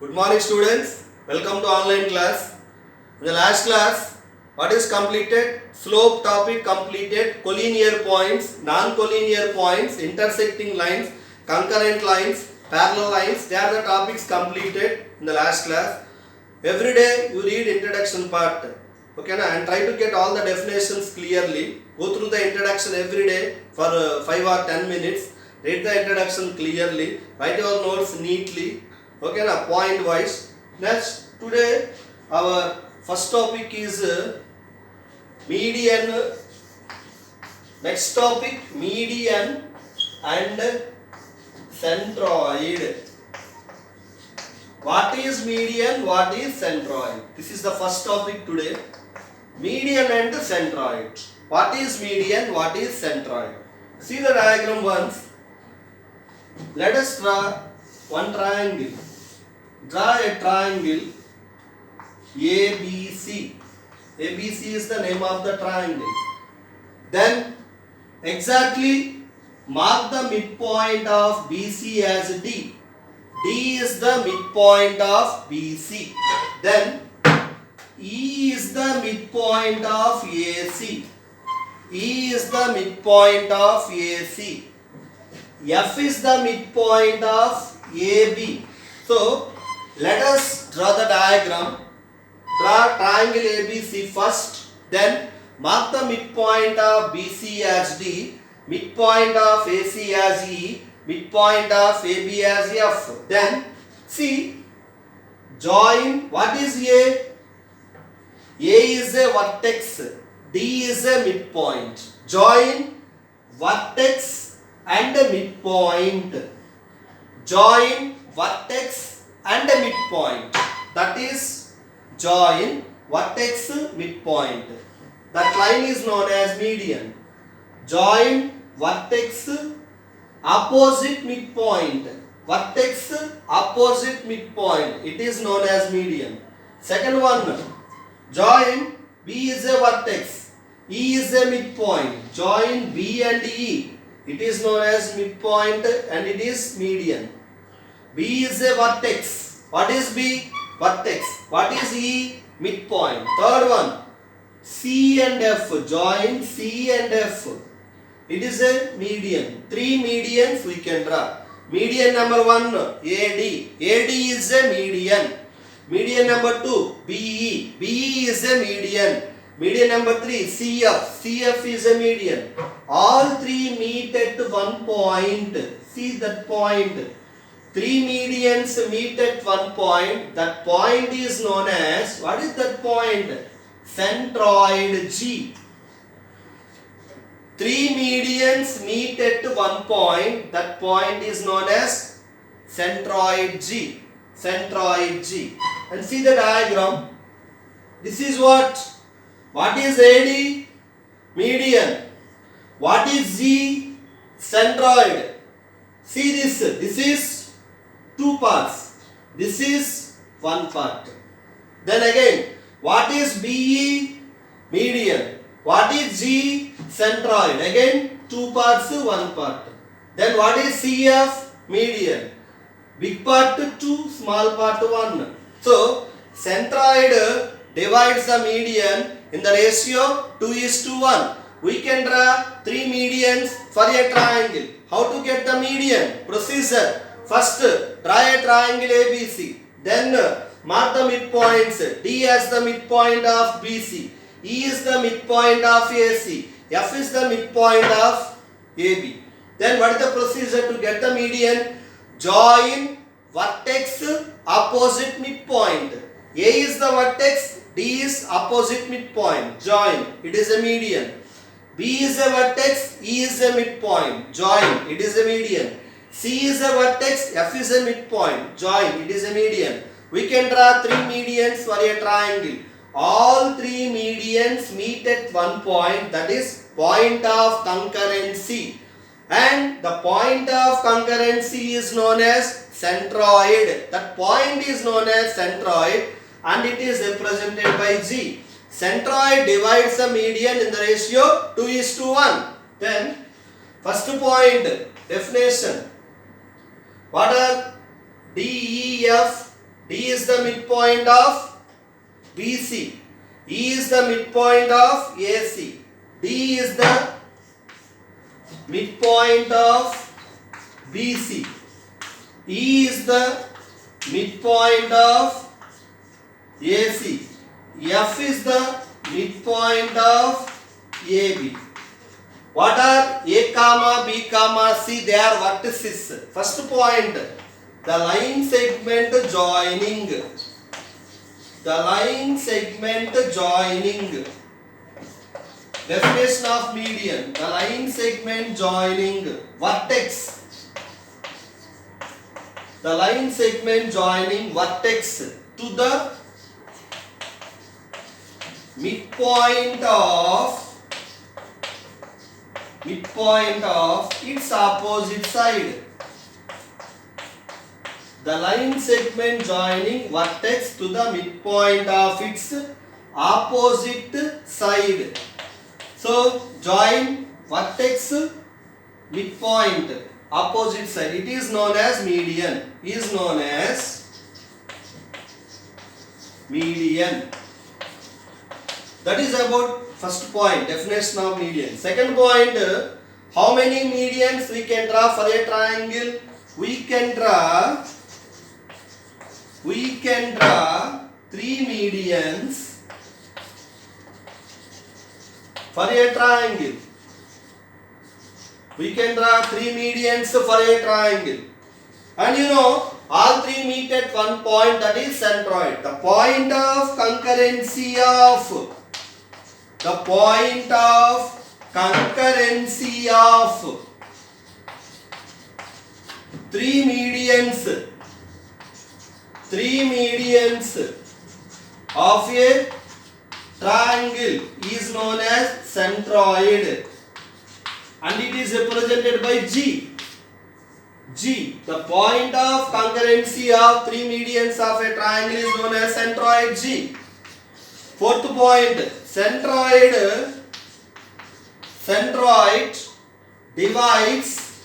Good morning students, welcome to online class. In the last class, what is completed? Slope topic completed, collinear points, non-collinear points, intersecting lines, concurrent lines, parallel lines, they are the topics completed in the last class. Every day you read introduction part, okay na? And try to get all the definitions clearly. Go through the introduction every day for 5 or 10 minutes. Read the introduction clearly, write your notes neatly, okay na, point wise. Next, today our first topic is median. Next topic, median and centroid. What is median? What is centroid? This is the first topic today. Median and centroid. What is median? What is centroid? See the diagram once. Let us draw one triangle. Draw a triangle ABC. ABC is the name of the triangle. Then exactly mark the midpoint of BC as D. D is the midpoint of BC. Then E is the midpoint of AC. E is the midpoint of AC. F is the midpoint of AB. So let us draw the diagram. Draw triangle ABC first. Then mark the midpoint of BC as D, midpoint of AC as E, midpoint of AB as F. Then see, join. What is A? A is a vertex, D is a midpoint. Join vertex and a midpoint. Join vertex and a midpoint. That is join vertex midpoint. That line is known as median. Join vertex opposite midpoint. Vertex opposite midpoint. It is known as median. Second one. Join B is a vertex. E is a midpoint. Join B and E. It is known as midpoint and it is median. B is a vertex. What is B? Vertex. What is E? Midpoint. Third one. C and F. Join C and F. It is a median. Three medians we can draw. Median number 1 AD. AD is a median. Median number 2 BE. BE is a median. Median number 3 CF. CF is a median. All three meet at one point. See that point. Three medians meet at one point. That point is known as, what is that point? Centroid G. Three medians meet at one point. That point is known as centroid G. Centroid G. And see the diagram. This is what? What is AD? Median. What is Z? Centroid. See this. This is two parts. This is one part. Then again, what is BE? Median. What is G? Centroid. Again, two parts, one part. Then what is CF? Median. Big part 2, small part 1. So, centroid divides the median in the ratio 2:1. We can draw three medians for a triangle. How to get the median? Procedure. First, draw a triangle ABC. Then, mark the midpoints. D as the midpoint of BC. E is the midpoint of AC. F is the midpoint of AB. Then, what is the procedure to get the median? Join vertex opposite midpoint. A is the vertex, D is opposite midpoint. Join. It is a median. B is a vertex, E is a midpoint. Join. It is a median. C is a vertex, F is a midpoint. Join. It is a median. We can draw three medians for a triangle. All three medians meet at one point, that is point of concurrency. And the point of concurrency is known as centroid. That point is known as centroid and it is represented by G. Centroid divides the median in the ratio 2:1. Then first point, definition. What are DEF? D is the midpoint of BC. E is the midpoint of AC. D is the midpoint of BC. E is the midpoint of AC. F is the midpoint of AB. What are A comma B comma C? They are vertices. First point, the line segment joining. The line segment joining. Definition of median. The line segment joining vertex. The line segment joining vertex to the midpoint of its opposite side. The line segment joining vertex to the midpoint of its opposite side. So join vertex midpoint opposite side. It is known as median. Is known as median. That is about first point, definition of median. Second point, how many medians we can draw for a triangle? We can draw 3 medians for a triangle. We can draw 3 medians for a triangle. And you know, all 3 meet at one point, that is centroid. The point of concurrency of 3 medians of a triangle is known as centroid, and it is represented by G. The point of concurrency of 3 medians of a triangle is known as centroid G. Fourth point, centroid divides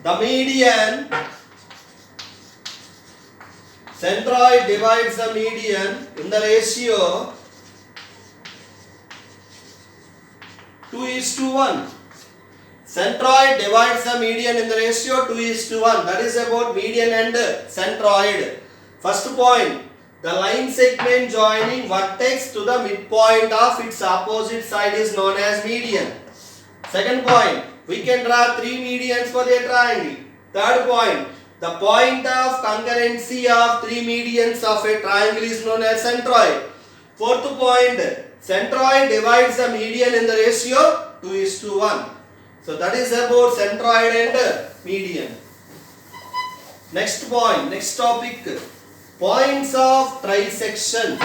the median. Centroid divides the median in the ratio 2:1. Centroid divides the median in the ratio 2:1. That is about median and centroid. First point, the line segment joining vertex to the midpoint of its opposite side is known as median. Second point, we can draw 3 medians for a triangle. Third point, the point of concurrency of 3 medians of a triangle is known as centroid. Fourth point, centroid divides the median in the ratio 2:1. So that is about centroid and median. Next point, next topic, points of trisection.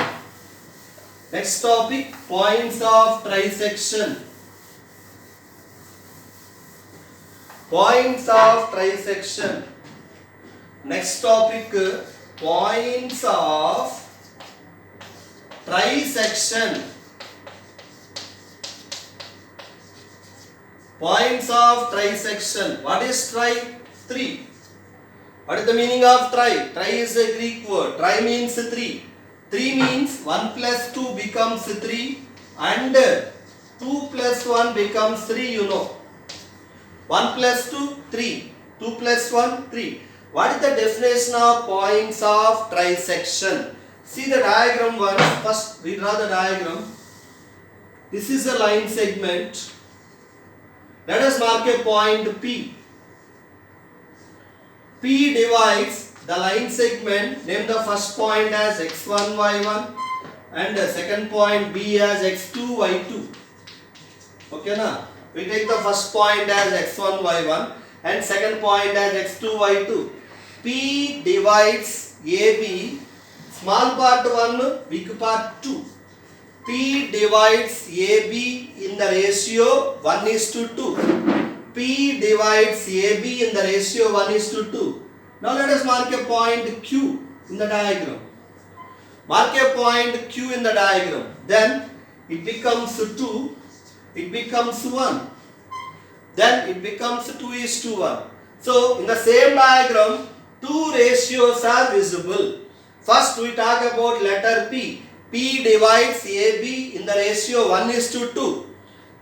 Next topic, points of trisection. Points of trisection. Next topic, points of trisection. Points of trisection. What is tri? 3. What is the meaning of tri? Tri is a Greek word. Tri means 3. 3 means 1 plus 2 becomes 3 and 2 plus 1 becomes 3, you know. 1 plus 2, 3. 2 plus 1, 3. What is the definition of points of trisection? See the diagram once. First we draw the diagram. This is a line segment. Let us mark a point P. P divides the line segment. Name the first point as x1, y1 and the second point B as x2, y2. Okay na? We take the first point as x1, y1 and second point as x2, y2. P divides AB, small part 1, big part 2. P divides AB in the ratio 1:2. P divides AB in the ratio 1:2. Now let us mark a point Q in the diagram. Mark a point Q in the diagram. Then it becomes 2, it becomes 1. Then it becomes 2:1. So in the same diagram, two ratios are visible. First we talk about letter P. P divides AB in the ratio 1:2.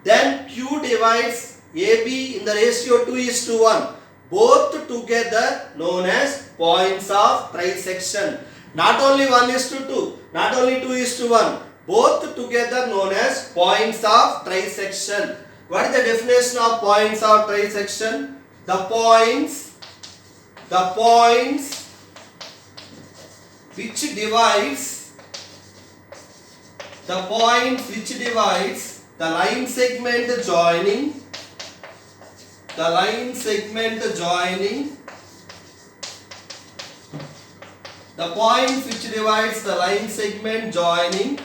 Then Q divides AB in the ratio 2:1. Both together known as points of trisection. Not only 1:2, not only 2:1. Both together known as points of trisection. What is the definition of points of trisection? The points which divides the line segment joining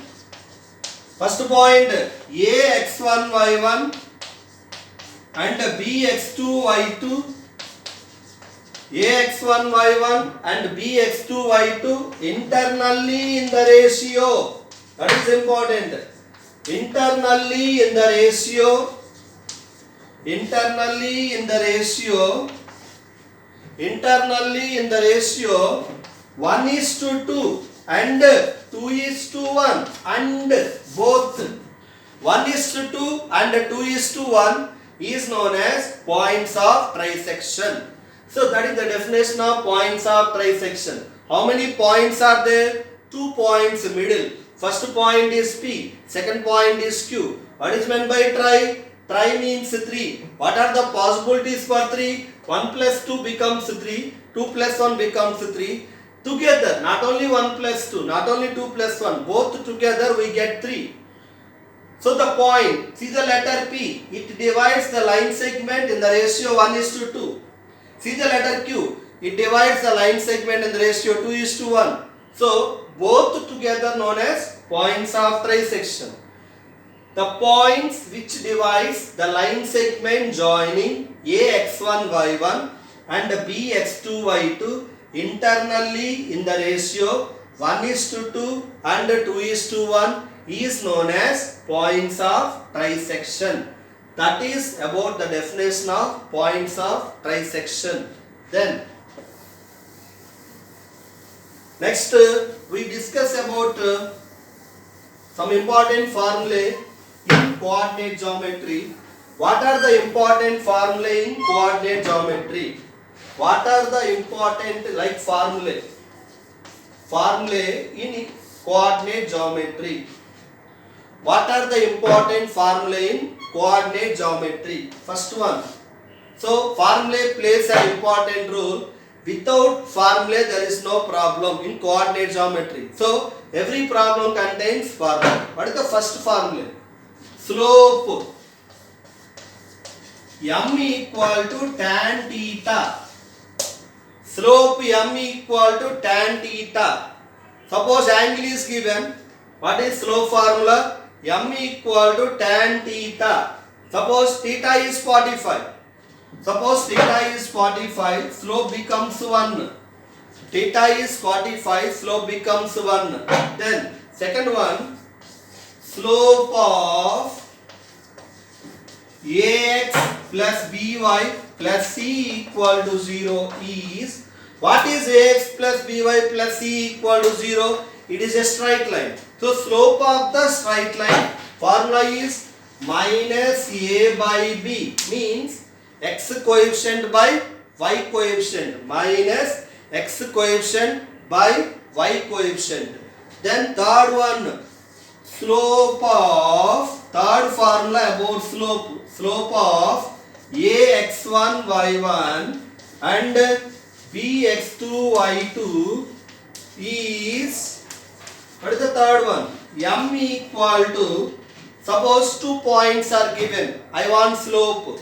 first point AX1 Y1 and BX2 Y2, AX1 Y1 and BX2 Y2 internally in the ratio. That is important. Internally in the ratio 1:2 and 2:1 and both 1:2 and 2:1 is known as points of trisection. So that is the definition of points of trisection. How many points are there? 2 points middle. First point is P, second point is Q. What is meant by tri? Tri means 3. What are the possibilities for 3? 1 plus 2 becomes 3, 2 plus 1 becomes 3. Together, not only 1 plus 2, not only 2 plus 1, both together we get 3. So the point, see the letter P, it divides the line segment in the ratio 1:2. See the letter Q, it divides the line segment in the ratio 2:1. So both together known as points of trisection. The points which divides the line segment joining AX1 Y1 and BX2 Y2 internally in the ratio 1:2 and 2:1 is known as points of trisection. That is about the definition of points of trisection. Then next we discuss about some important formulae in coordinate geometry. What are the important formulae in coordinate geometry? What are the important formulae in coordinate geometry? What are the important formulae in coordinate geometry? First one. So formulae plays an important role. Without formulae there is no problem in coordinate geometry. So every problem contains formula. What is the first formula? Slope m equal to tan theta. Slope m equal to tan theta. Suppose angle is given. What is slope formula? M equal to tan theta. Suppose theta is 45. Suppose theta is 45, slope becomes 1. Theta is 45, slope becomes 1. Then second one, slope of ax plus by plus c equal to 0 is, what is ax plus by plus c equal to 0? It is a straight line. So slope of the straight line formula is minus a by b, means x coefficient by y coefficient, minus x coefficient by y coefficient. Then third one, slope of, third formula about slope of ax1 y1 and bx2 y2 is, what is the third one? M equal to, suppose 2 points are given, I want slope.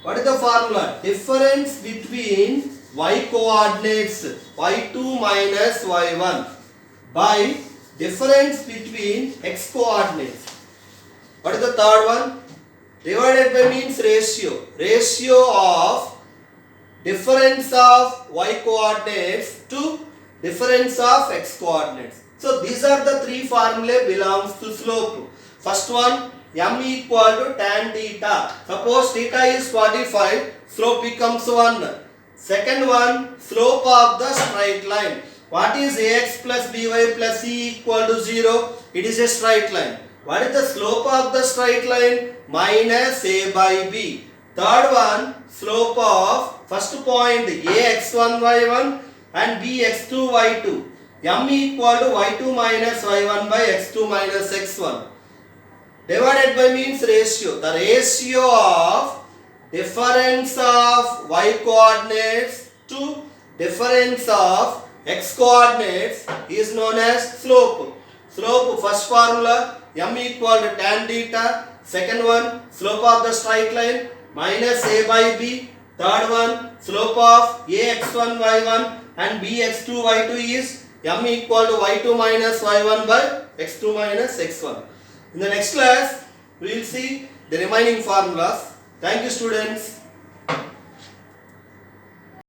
What is the formula? Difference between y coordinates y2 minus y1 by difference between x coordinates. What is the third one? Divided by means ratio. Ratio of difference of y coordinates to difference of x coordinates. So these are the three formulae belongs to slope. First one, m equal to tan theta. Suppose theta is 45, slope becomes 1. Second one, slope of the straight line. What is ax plus by plus c equal to 0? It is a straight line. What is the slope of the straight line? Minus a by b. Third one, slope of first point ax1 y1 and bx2 y2. M equal to y2 minus y1 by x2 minus x1. Divided by means ratio. The ratio of difference of y coordinates to difference of x coordinates is known as slope. Slope, first formula m equal to tan theta. Second one, slope of the straight line minus a by b. Third one, slope of ax1 y1 and bx2 y2 is m equal to y2 minus y1 by x2 minus x1. In the next class, we will see the remaining formulas. Thank you, students.